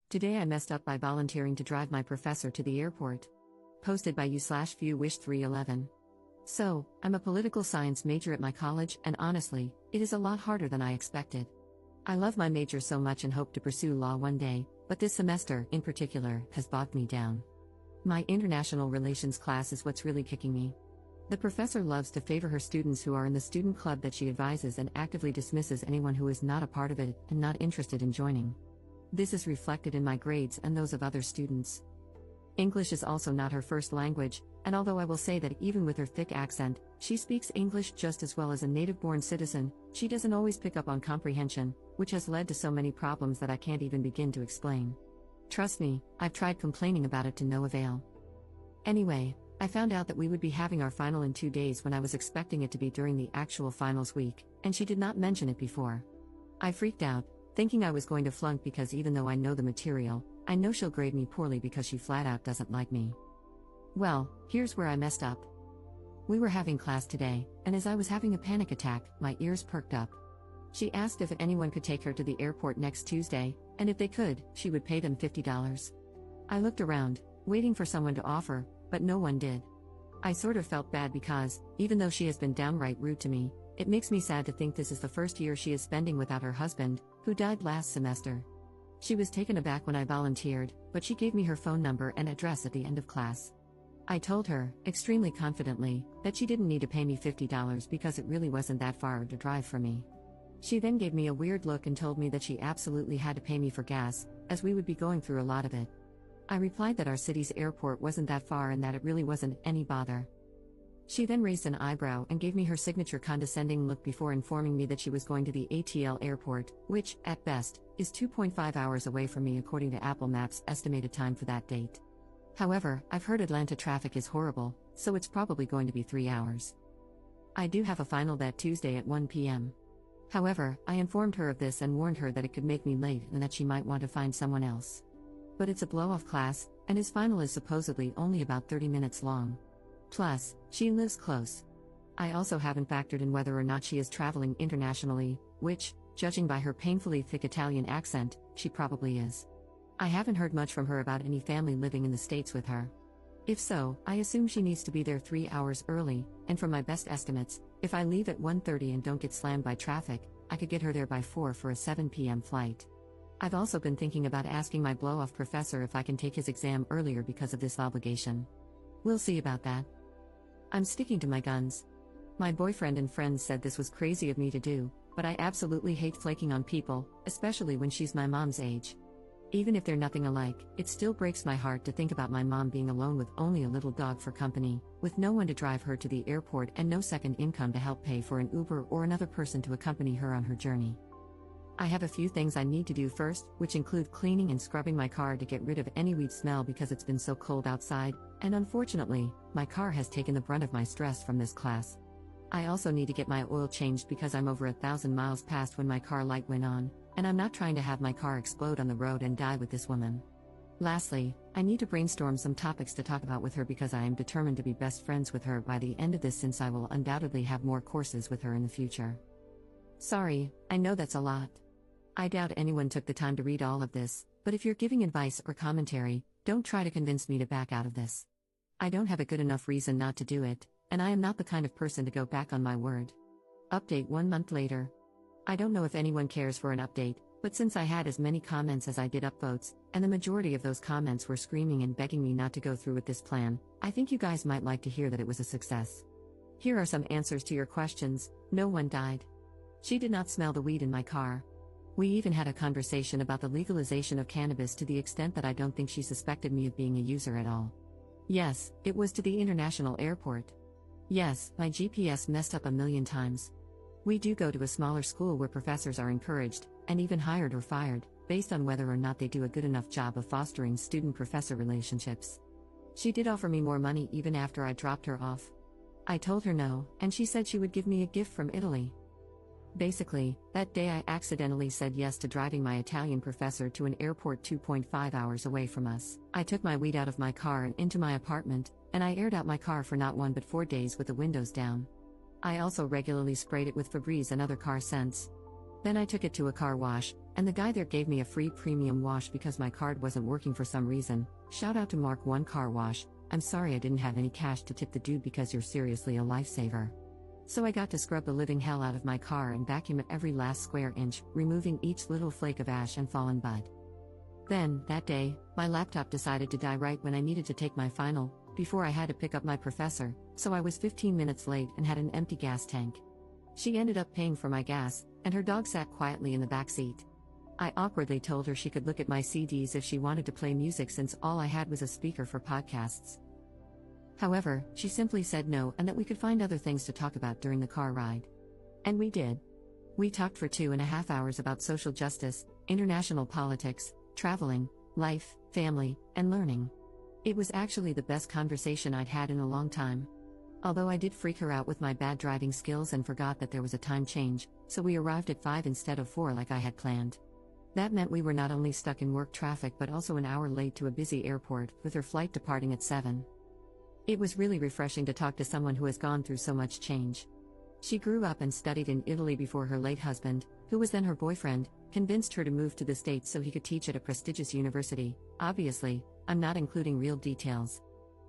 Today I messed up by volunteering to drive my professor to the airport. Posted by you/viewwish311. So, I'm a political science major at my college, and honestly, it is a lot harder than I expected. I love my major so much and hope to pursue law one day, but this semester, in particular, has bogged me down. My international relations class is what's really kicking me. The professor loves to favor her students who are in the student club that she advises and actively dismisses anyone who is not a part of it and not interested in joining. This is reflected in my grades and those of other students. English is also not her first language, and although I will say that even with her thick accent, she speaks English just as well as a native-born citizen, she doesn't always pick up on comprehension, which has led to so many problems that I can't even begin to explain. Trust me, I've tried complaining about it to no avail. Anyway, I found out that we would be having our final in 2 days when I was expecting it to be during the actual finals week, and she did not mention it before. I freaked out, thinking I was going to flunk because even though I know the material, I know she'll grade me poorly because she flat out doesn't like me. Well, here's where I messed up. We were having class today, and as I was having a panic attack, my ears perked up. She asked if anyone could take her to the airport next Tuesday, and if they could, she would pay them $50. I looked around, waiting for someone to offer, but no one did. I sort of felt bad because, even though she has been downright rude to me, it makes me sad to think this is the first year she is spending without her husband, who died last semester. She was taken aback when I volunteered, but she gave me her phone number and address at the end of class. I told her, extremely confidently, that she didn't need to pay me $50 because it really wasn't that far to drive for me. She then gave me a weird look and told me that she absolutely had to pay me for gas, as we would be going through a lot of it. I replied that our city's airport wasn't that far and that it really wasn't any bother. She then raised an eyebrow and gave me her signature condescending look before informing me that she was going to the ATL airport, which, at best, is 2.5 hours away from me according to Apple Maps' estimated time for that date. However, I've heard Atlanta traffic is horrible, so it's probably going to be 3 hours. I do have a final that Tuesday at 1 p.m. However, I informed her of this and warned her that it could make me late and that she might want to find someone else. But it's a blow-off class, and his final is supposedly only about 30 minutes long. Plus, she lives close. I also haven't factored in whether or not she is traveling internationally, which, judging by her painfully thick Italian accent, she probably is. I haven't heard much from her about any family living in the States with her. If so, I assume she needs to be there 3 hours early, and from my best estimates, if I leave at 1:30 and don't get slammed by traffic, I could get her there by 4 for a 7 p.m. flight. I've also been thinking about asking my blow-off professor if I can take his exam earlier because of this obligation. We'll see about that. I'm sticking to my guns. My boyfriend and friends said this was crazy of me to do, but I absolutely hate flaking on people, especially when she's my mom's age. Even if they're nothing alike, it still breaks my heart to think about my mom being alone with only a little dog for company, with no one to drive her to the airport and no second income to help pay for an Uber or another person to accompany her on her journey. I have a few things I need to do first, which include cleaning and scrubbing my car to get rid of any weed smell because it's been so cold outside, and unfortunately, my car has taken the brunt of my stress from this class. I also need to get my oil changed because I'm over 1,000 miles past when my car light went on, and I'm not trying to have my car explode on the road and die with this woman. Lastly, I need to brainstorm some topics to talk about with her because I am determined to be best friends with her by the end of this since I will undoubtedly have more courses with her in the future. Sorry, I know that's a lot. I doubt anyone took the time to read all of this, but if you're giving advice or commentary, don't try to convince me to back out of this. I don't have a good enough reason not to do it, and I am not the kind of person to go back on my word. Update 1 month later. I don't know if anyone cares for an update, but since I had as many comments as I did upvotes, and the majority of those comments were screaming and begging me not to go through with this plan, I think you guys might like to hear that it was a success. Here are some answers to your questions. No one died. She did not smell the weed in my car. We even had a conversation about the legalization of cannabis to the extent that I don't think she suspected me of being a user at all. Yes, it was to the international airport. Yes, my GPS messed up a million times. We do go to a smaller school where professors are encouraged, and even hired or fired, based on whether or not they do a good enough job of fostering student-professor relationships. She did offer me more money even after I dropped her off. I told her no, and she said she would give me a gift from Italy. Basically, that day I accidentally said yes to driving my Italian professor to an airport 2.5 hours away from us. I took my weed out of my car and into my apartment, and I aired out my car for not 1 but 4 days with the windows down. I also regularly sprayed it with Febreze and other car scents. Then I took it to a car wash, and the guy there gave me a free premium wash because my card wasn't working for some reason. Shout out to Mark 1 Car Wash. I'm sorry I didn't have any cash to tip the dude because you're seriously a lifesaver. So I got to scrub the living hell out of my car and vacuum it every last square inch, removing each little flake of ash and fallen bud. Then, that day, my laptop decided to die right when I needed to take my final, before I had to pick up my professor, so I was 15 minutes late and had an empty gas tank. She ended up paying for my gas, and her dog sat quietly in the back seat. I awkwardly told her she could look at my CDs if she wanted to play music since all I had was a speaker for podcasts. However, she simply said no and that we could find other things to talk about during the car ride. And we did. We talked for 2.5 hours about social justice, international politics, traveling, life, family, and learning. It was actually the best conversation I'd had in a long time. Although I did freak her out with my bad driving skills and forgot that there was a time change, so we arrived at 5 instead of 4 like I had planned. That meant we were not only stuck in work traffic but also an hour late to a busy airport, with her flight departing at 7. It was really refreshing to talk to someone who has gone through so much change. She grew up and studied in Italy before her late husband, who was then her boyfriend, convinced her to move to the States so he could teach at a prestigious university. Obviously, I'm not including real details.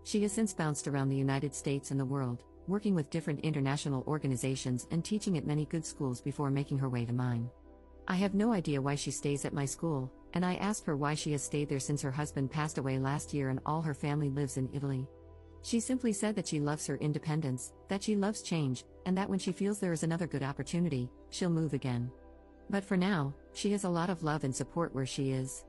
She has since bounced around the United States and the world, working with different international organizations and teaching at many good schools before making her way to mine. I have no idea why she stays at my school, and I asked her why she has stayed there since her husband passed away last year and all her family lives in Italy. She simply said that she loves her independence, that she loves change, and that when she feels there is another good opportunity, she'll move again. But for now, she has a lot of love and support where she is.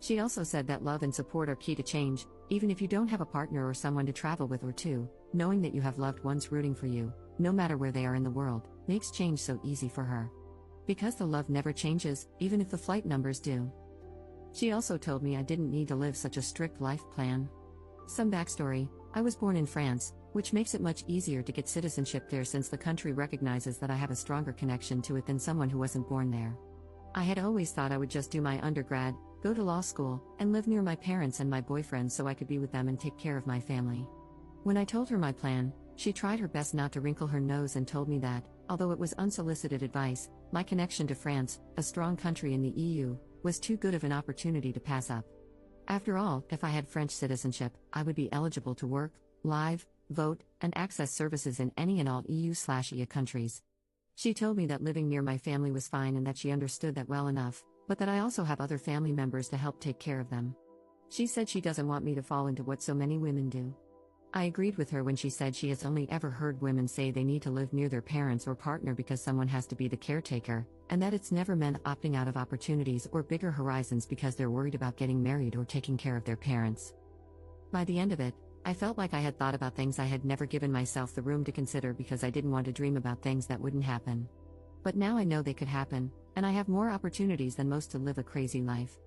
She also said that love and support are key to change, even if you don't have a partner or someone to travel with or to, knowing that you have loved ones rooting for you, no matter where they are in the world, makes change so easy for her. Because the love never changes, even if the flight numbers do. She also told me I didn't need to live such a strict life plan. Some backstory: I was born in France, which makes it much easier to get citizenship there since the country recognizes that I have a stronger connection to it than someone who wasn't born there. I had always thought I would just do my undergrad, go to law school, and live near my parents and my boyfriend so I could be with them and take care of my family. When I told her my plan, she tried her best not to wrinkle her nose and told me that, although it was unsolicited advice, my connection to France, a strong country in the EU, was too good of an opportunity to pass up. After all, if I had French citizenship, I would be eligible to work, live, vote, and access services in any and all EU/EA countries. She told me that living near my family was fine and that she understood that well enough, but that I also have other family members to help take care of them. She said she doesn't want me to fall into what so many women do. I agreed with her when she said she has only ever heard women say they need to live near their parents or partner because someone has to be the caretaker, and that it's never meant opting out of opportunities or bigger horizons because they're worried about getting married or taking care of their parents. By the end of it, I felt like I had thought about things I had never given myself the room to consider because I didn't want to dream about things that wouldn't happen. But now I know they could happen, and I have more opportunities than most to live a crazy life.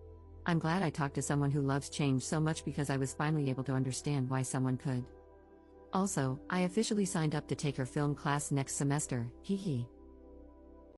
I'm glad I talked to someone who loves change so much because I was finally able to understand why someone could. Also, I officially signed up to take her film class next semester, hee hee.